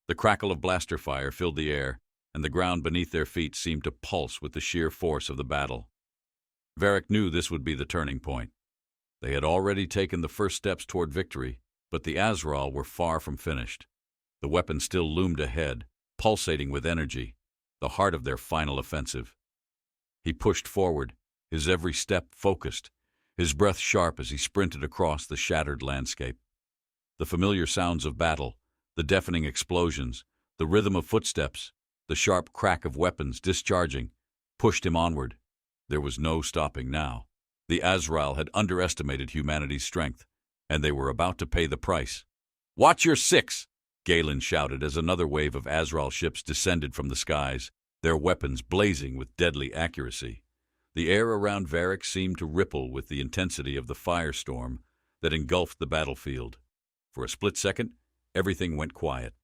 The crackle of blaster fire filled the air, and the ground beneath their feet seemed to pulse with the sheer force of the battle. Varric knew this would be the turning point. They had already taken the first steps toward victory, but the Azral were far from finished. The weapon still loomed ahead, pulsating with energy, the heart of their final offensive. He pushed forward, his every step focused, his breath sharp as he sprinted across the shattered landscape. The familiar sounds of battle, the deafening explosions, the rhythm of footsteps, the sharp crack of weapons discharging, pushed him onward. There was no stopping now. The Azral had underestimated humanity's strength, and they were about to pay the price. "Watch your six!" Galen shouted as another wave of Azral ships descended from the skies, their weapons blazing with deadly accuracy. The air around Varric seemed to ripple with the intensity of the firestorm that engulfed the battlefield. For a split second, everything went quiet.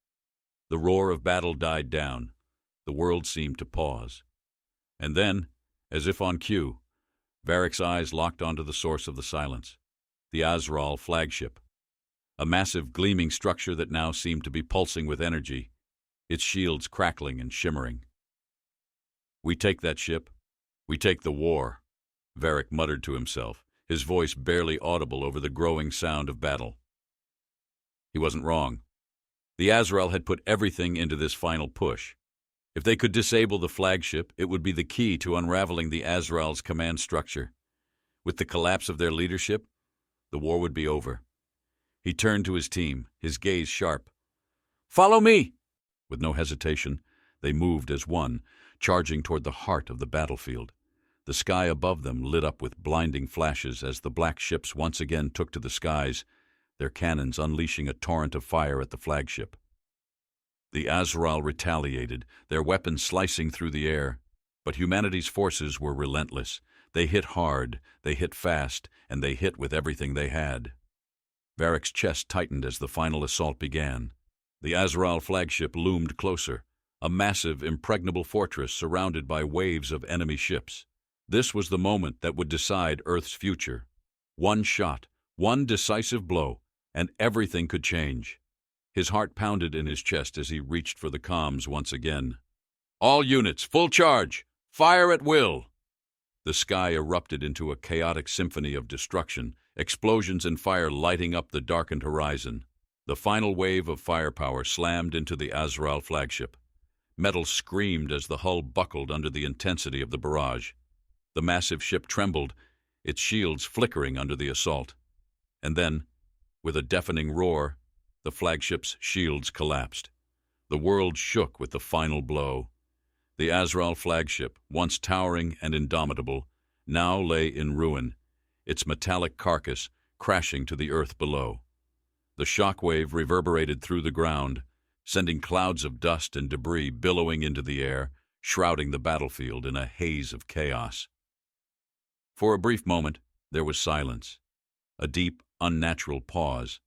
The roar of battle died down. The world seemed to pause. And then, as if on cue, Varric's eyes locked onto the source of the silence, the Azral flagship, a massive gleaming structure that now seemed to be pulsing with energy, its shields crackling and shimmering. "We take that ship. We take the war," Varric muttered to himself, his voice barely audible over the growing sound of battle. He wasn't wrong. The Azral had put everything into this final push. If they could disable the flagship, it would be the key to unraveling the Azral's command structure. With the collapse of their leadership, the war would be over. He turned to his team, his gaze sharp. "Follow me!" With no hesitation, they moved as one, charging toward the heart of the battlefield. The sky above them lit up with blinding flashes as the black ships once again took to the skies, their cannons unleashing a torrent of fire at the flagship. The Azral retaliated, their weapons slicing through the air. But humanity's forces were relentless. They hit hard, they hit fast, and they hit with everything they had. Varric's chest tightened as the final assault began. The Azral flagship loomed closer, a massive, impregnable fortress surrounded by waves of enemy ships. This was the moment that would decide Earth's future. One shot, one decisive blow, and everything could change. His heart pounded in his chest as he reached for the comms once again. "All units, full charge! Fire at will!" The sky erupted into a chaotic symphony of destruction, explosions and fire lighting up the darkened horizon. The final wave of firepower slammed into the Azral flagship. Metal screamed as the hull buckled under the intensity of the barrage. The massive ship trembled, its shields flickering under the assault. And then, with a deafening roar, the flagship's shields collapsed. The world shook with the final blow. The Azral flagship, once towering and indomitable, now lay in ruin, its metallic carcass crashing to the earth below. The shockwave reverberated through the ground, sending clouds of dust and debris billowing into the air, shrouding the battlefield in a haze of chaos. For a brief moment, there was silence, a deep, unnatural pause.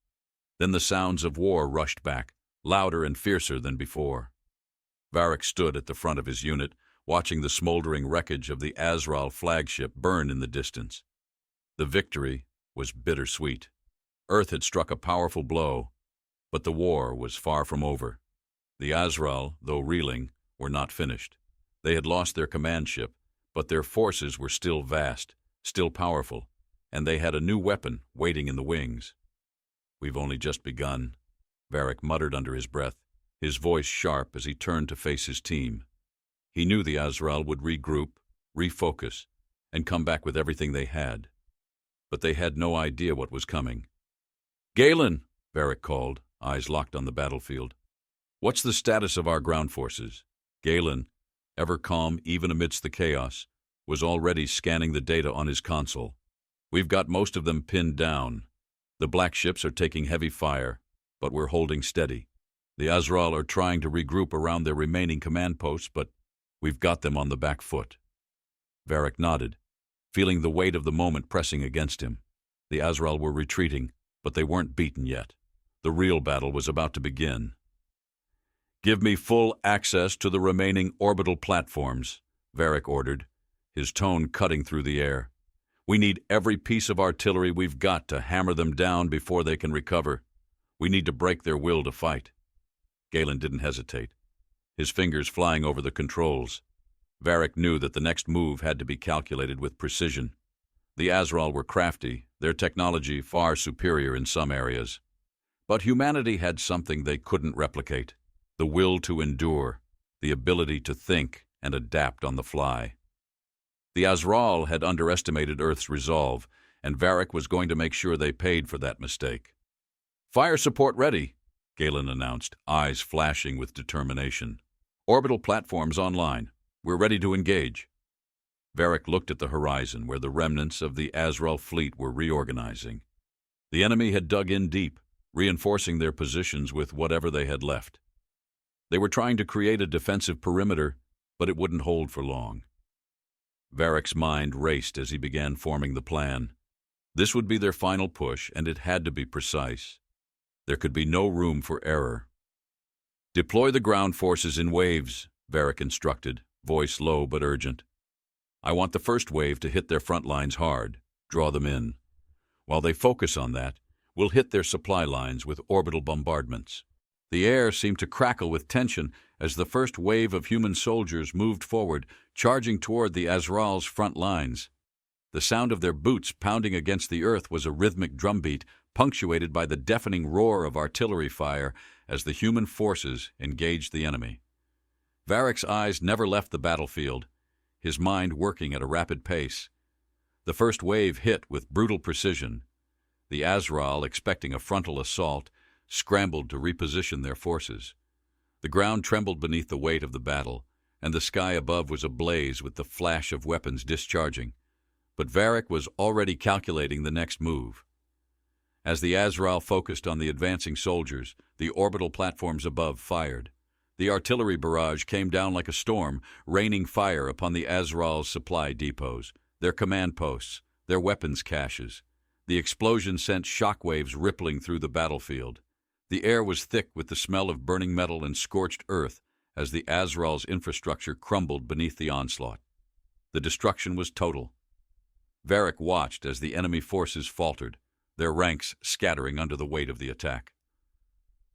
Then the sounds of war rushed back, louder and fiercer than before. Varric stood at the front of his unit, watching the smoldering wreckage of the Azral flagship burn in the distance. The victory was bittersweet. Earth had struck a powerful blow, but the war was far from over. The Azral, though reeling, were not finished. They had lost their command ship, but their forces were still vast, still powerful, and they had a new weapon waiting in the wings. "We've only just begun," Varric muttered under his breath, his voice sharp as he turned to face his team. He knew the Azral would regroup, refocus, and come back with everything they had. But they had no idea what was coming. "Galen," Varric called, eyes locked on the battlefield. "What's the status of our ground forces?" Galen, ever calm even amidst the chaos, was already scanning the data on his console. "We've got most of them pinned down. The black ships are taking heavy fire, but we're holding steady. The Azral are trying to regroup around their remaining command posts, but we've got them on the back foot." Varric nodded, feeling the weight of the moment pressing against him. The Azral were retreating, but they weren't beaten yet. The real battle was about to begin. "Give me full access to the remaining orbital platforms," Varric ordered, his tone cutting through the air. "We need every piece of artillery we've got to hammer them down before they can recover. We need to break their will to fight." Galen didn't hesitate, his fingers flying over the controls. Varric knew that the next move had to be calculated with precision. The Azral were crafty, their technology far superior in some areas. But humanity had something they couldn't replicate: the will to endure, the ability to think and adapt on the fly. The Azral had underestimated Earth's resolve, and Varric was going to make sure they paid for that mistake. "Fire support ready," Galen announced, eyes flashing with determination. "Orbital platforms online. We're ready to engage." Varric looked at the horizon where the remnants of the Azral fleet were reorganizing. The enemy had dug in deep, reinforcing their positions with whatever they had left. They were trying to create a defensive perimeter, but it wouldn't hold for long. Varric's mind raced as he began forming the plan. This would be their final push, and it had to be precise. There could be no room for error. "Deploy the ground forces in waves," Varric instructed, voice low but urgent. "I want the first wave to hit their front lines hard, draw them in. While they focus on that, we'll hit their supply lines with orbital bombardments." The air seemed to crackle with tension as the first wave of human soldiers moved forward, charging toward the Azral's front lines. The sound of their boots pounding against the earth was a rhythmic drumbeat, punctuated by the deafening roar of artillery fire as the human forces engaged the enemy. Varric's eyes never left the battlefield, his mind working at a rapid pace. The first wave hit with brutal precision. The Azral, expecting a frontal assault, scrambled to reposition their forces. The ground trembled beneath the weight of the battle, and the sky above was ablaze with the flash of weapons discharging. But Varric was already calculating the next move. As the Azral focused on the advancing soldiers, the orbital platforms above fired. The artillery barrage came down like a storm, raining fire upon the Azral's supply depots, their command posts, their weapons caches. The explosion sent shockwaves rippling through the battlefield. The air was thick with the smell of burning metal and scorched earth as the Azral's infrastructure crumbled beneath the onslaught. The destruction was total. Varric watched as the enemy forces faltered, their ranks scattering under the weight of the attack.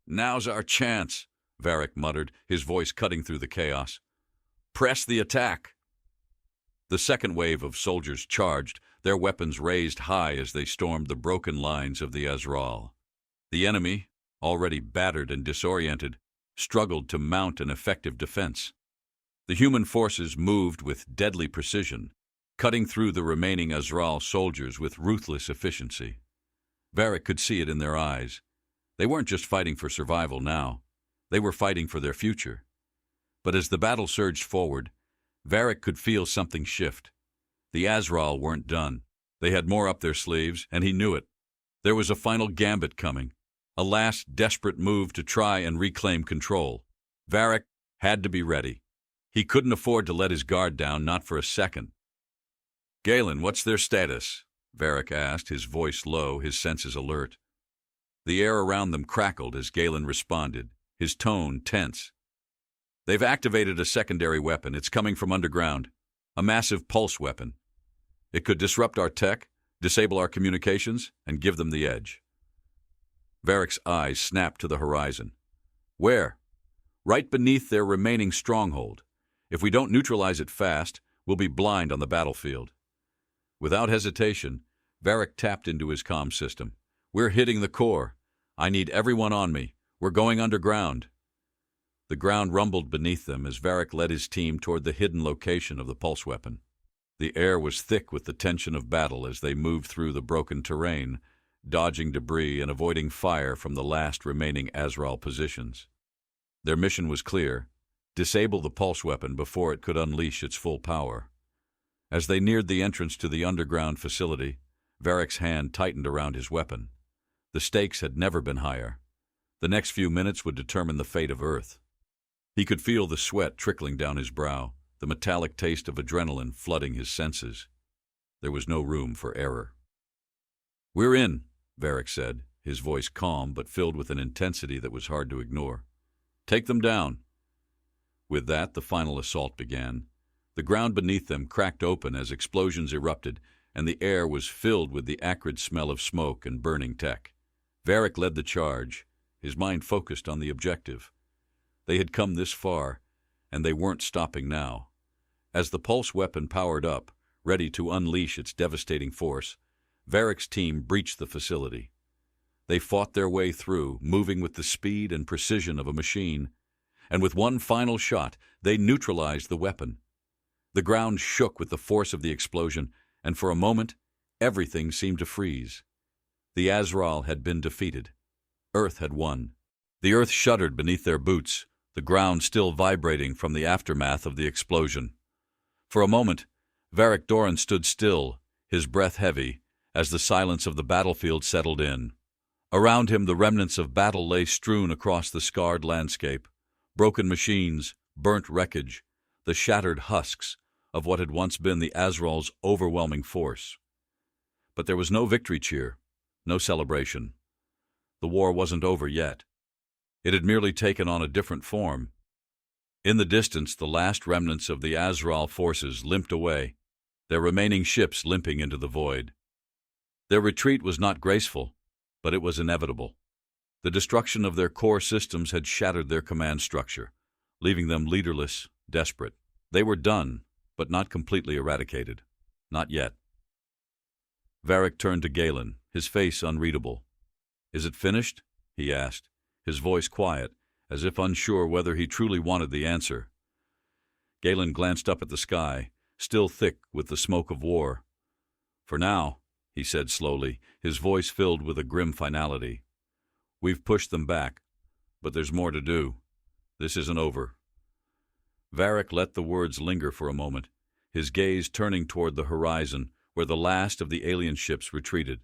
"Now's our chance," Varric muttered, his voice cutting through the chaos. "Press the attack." The second wave of soldiers charged, their weapons raised high as they stormed the broken lines of the Azral. The enemy, already battered and disoriented, struggled to mount an effective defense. The human forces moved with deadly precision, cutting through the remaining Azral soldiers with ruthless efficiency. Varric could see it in their eyes. They weren't just fighting for survival now. They were fighting for their future. But as the battle surged forward, Varric could feel something shift. The Azral weren't done. They had more up their sleeves, and he knew it. There was a final gambit coming, a last desperate move to try and reclaim control. Varric had to be ready. He couldn't afford to let his guard down, not for a second. "Galen, what's their status?" Varric asked, his voice low, his senses alert. The air around them crackled as Galen responded, his tone tense. "They've activated a secondary weapon. It's coming from underground. A massive pulse weapon. It could disrupt our tech, disable our communications, and give them the edge." Varric's eyes snapped to the horizon. "Where?" "Right beneath their remaining stronghold. If we don't neutralize it fast, we'll be blind on the battlefield." Without hesitation, Varric tapped into his comm system. "We're hitting the core. I need everyone on me. We're going underground." The ground rumbled beneath them as Varric led his team toward the hidden location of the pulse weapon. The air was thick with the tension of battle as they moved through the broken terrain, dodging debris and avoiding fire from the last remaining Azral positions. Their mission was clear: disable the pulse weapon before it could unleash its full power. As they neared the entrance to the underground facility, Varric's hand tightened around his weapon. The stakes had never been higher. The next few minutes would determine the fate of Earth. He could feel the sweat trickling down his brow, the metallic taste of adrenaline flooding his senses. There was no room for error. "We're in," Varric said, his voice calm but filled with an intensity that was hard to ignore. "Take them down." With that, the final assault began. The ground beneath them cracked open as explosions erupted, and the air was filled with the acrid smell of smoke and burning tech. Varric led the charge, his mind focused on the objective. They had come this far, and they weren't stopping now. As the pulse weapon powered up, ready to unleash its devastating force, Varric's team breached the facility. They fought their way through, moving with the speed and precision of a machine, and with one final shot, they neutralized the weapon. The ground shook with the force of the explosion, and for a moment, everything seemed to freeze. The Azral had been defeated. Earth had won. The earth shuddered beneath their boots, the ground still vibrating from the aftermath of the explosion. For a moment, Varric Doran stood still, his breath heavy, as the silence of the battlefield settled in. Around him, the remnants of battle lay strewn across the scarred landscape. Broken machines, burnt wreckage, the shattered husks of what had once been the Azral's overwhelming force. But there was no victory cheer, no celebration. The war wasn't over yet. It had merely taken on a different form. In the distance, the last remnants of the Azral forces limped away, their remaining ships limping into the void. Their retreat was not graceful, but it was inevitable. The destruction of their core systems had shattered their command structure, leaving them leaderless, desperate. They were done, but not completely eradicated. Not yet. Varric turned to Galen, his face unreadable. "Is it finished?" he asked, his voice quiet, as if unsure whether he truly wanted the answer. Galen glanced up at the sky, still thick with the smoke of war. "For now," he said slowly, his voice filled with a grim finality. "We've pushed them back, but there's more to do. This isn't over." Varric let the words linger for a moment, his gaze turning toward the horizon where the last of the alien ships retreated.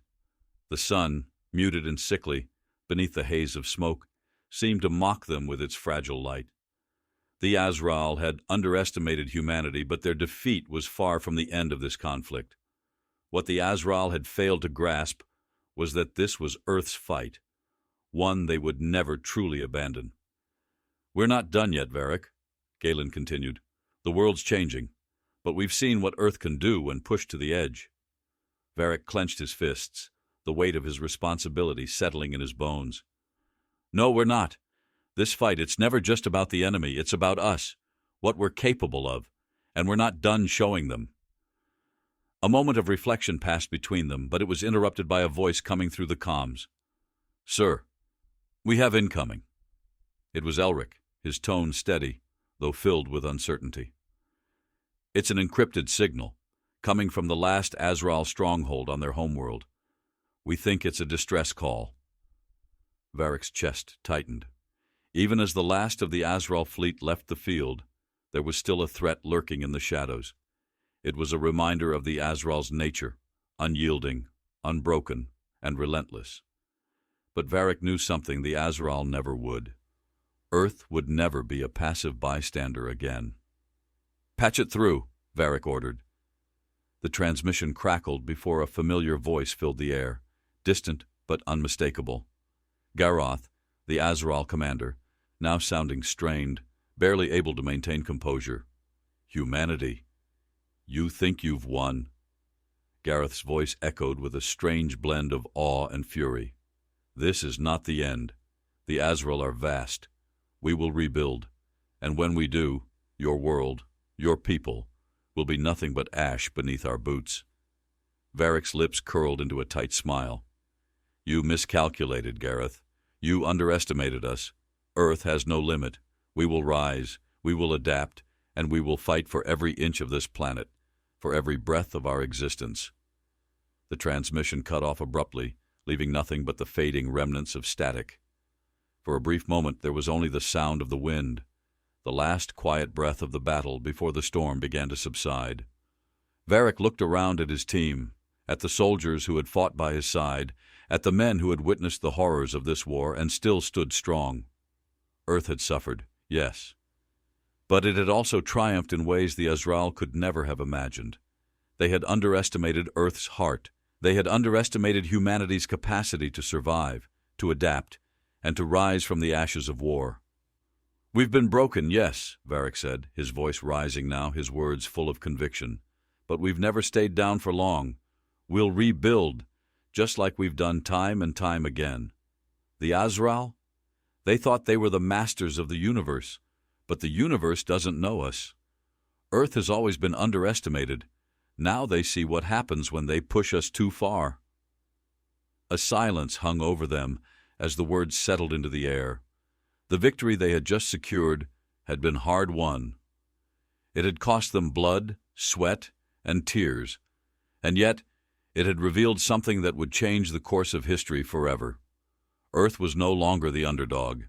The sun, muted and sickly, beneath the haze of smoke, seemed to mock them with its fragile light. The Azral had underestimated humanity, but their defeat was far from the end of this conflict. What the Azral had failed to grasp was that this was Earth's fight, one they would never truly abandon. "We're not done yet, Varric," Galen continued. "The world's changing, but we've seen what Earth can do when pushed to the edge." Varric clenched his fists, the weight of his responsibility settling in his bones. "No, we're not. This fight, it's never just about the enemy. It's about us, what we're capable of, and we're not done showing them." A moment of reflection passed between them, but it was interrupted by a voice coming through the comms. "Sir, we have incoming." It was Elric, his tone steady, though filled with uncertainty. "It's an encrypted signal, coming from the last Azral stronghold on their homeworld. We think it's a distress call." Varric's chest tightened. Even as the last of the Azral fleet left the field, there was still a threat lurking in the shadows. It was a reminder of the Azral's nature, unyielding, unbroken, and relentless. But Varric knew something the Azral never would. Earth would never be a passive bystander again. "Patch it through," Varric ordered. The transmission crackled before a familiar voice filled the air, distant but unmistakable. Garoth, the Azral commander, now sounding strained, barely able to maintain composure. "Humanity, you think you've won." Gareth's voice echoed with a strange blend of awe and fury. "This is not the end. The Azral are vast. We will rebuild, and when we do, your world, your people, will be nothing but ash beneath our boots." Varric's lips curled into a tight smile. "You miscalculated, Gareth. You underestimated us. Earth has no limit. We will rise, we will adapt, and we will fight for every inch of this planet, for every breath of our existence." The transmission cut off abruptly, leaving nothing but the fading remnants of static. For a brief moment there was only the sound of the wind, the last quiet breath of the battle before the storm began to subside. Varric looked around at his team, at the soldiers who had fought by his side, at the men who had witnessed the horrors of this war and still stood strong. Earth had suffered, yes, but it had also triumphed in ways the Azral could never have imagined. They had underestimated Earth's heart. They had underestimated humanity's capacity to survive, to adapt, and to rise from the ashes of war. "We've been broken, yes," Varric said, his voice rising now, his words full of conviction. "But we've never stayed down for long. We'll rebuild, just like we've done time and time again. The Azral? They thought they were the masters of the universe, but the universe doesn't know us. Earth has always been underestimated. Now they see what happens when they push us too far." A silence hung over them as the words settled into the air. The victory they had just secured had been hard won. It had cost them blood, sweat, and tears, and yet it had revealed something that would change the course of history forever. Earth was no longer the underdog.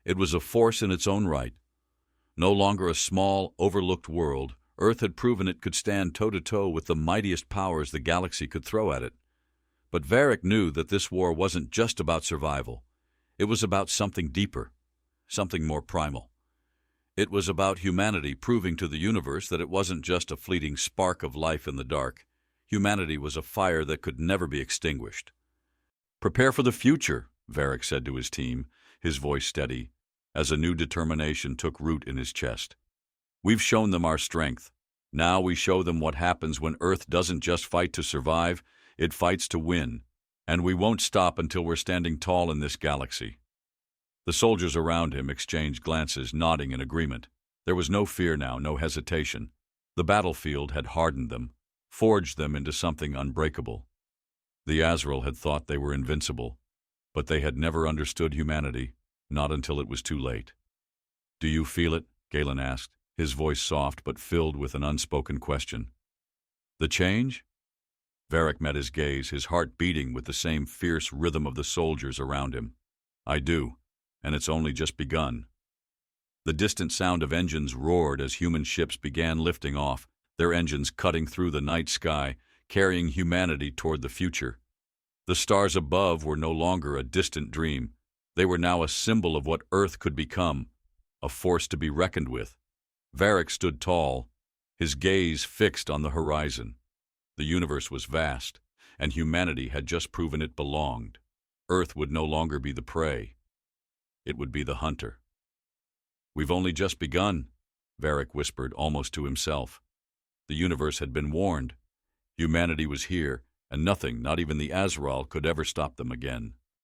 It was a force in its own right. No longer a small, overlooked world, Earth had proven it could stand toe-to-toe with the mightiest powers the galaxy could throw at it. But Varric knew that this war wasn't just about survival. It was about something deeper, something more primal. It was about humanity proving to the universe that it wasn't just a fleeting spark of life in the dark. Humanity was a fire that could never be extinguished. "Prepare for the future," Varric said to his team, his voice steady, as a new determination took root in his chest. "We've shown them our strength. Now we show them what happens when Earth doesn't just fight to survive, it fights to win. And we won't stop until we're standing tall in this galaxy." The soldiers around him exchanged glances, nodding in agreement. There was no fear now, no hesitation. The battlefield had hardened them, forged them into something unbreakable. The Azral had thought they were invincible, but they had never understood humanity, not until it was too late. "Do you feel it?" Galen asked, his voice soft but filled with an unspoken question. "The change?" Varric met his gaze, his heart beating with the same fierce rhythm of the soldiers around him. "I do, and it's only just begun." The distant sound of engines roared as human ships began lifting off, their engines cutting through the night sky, carrying humanity toward the future. The stars above were no longer a distant dream. They were now a symbol of what Earth could become, a force to be reckoned with. Varric stood tall, his gaze fixed on the horizon. The universe was vast, and humanity had just proven it belonged. Earth would no longer be the prey. It would be the hunter. "We've only just begun," Varric whispered almost to himself. The universe had been warned. Humanity was here, and nothing, not even the Azral, could ever stop them again.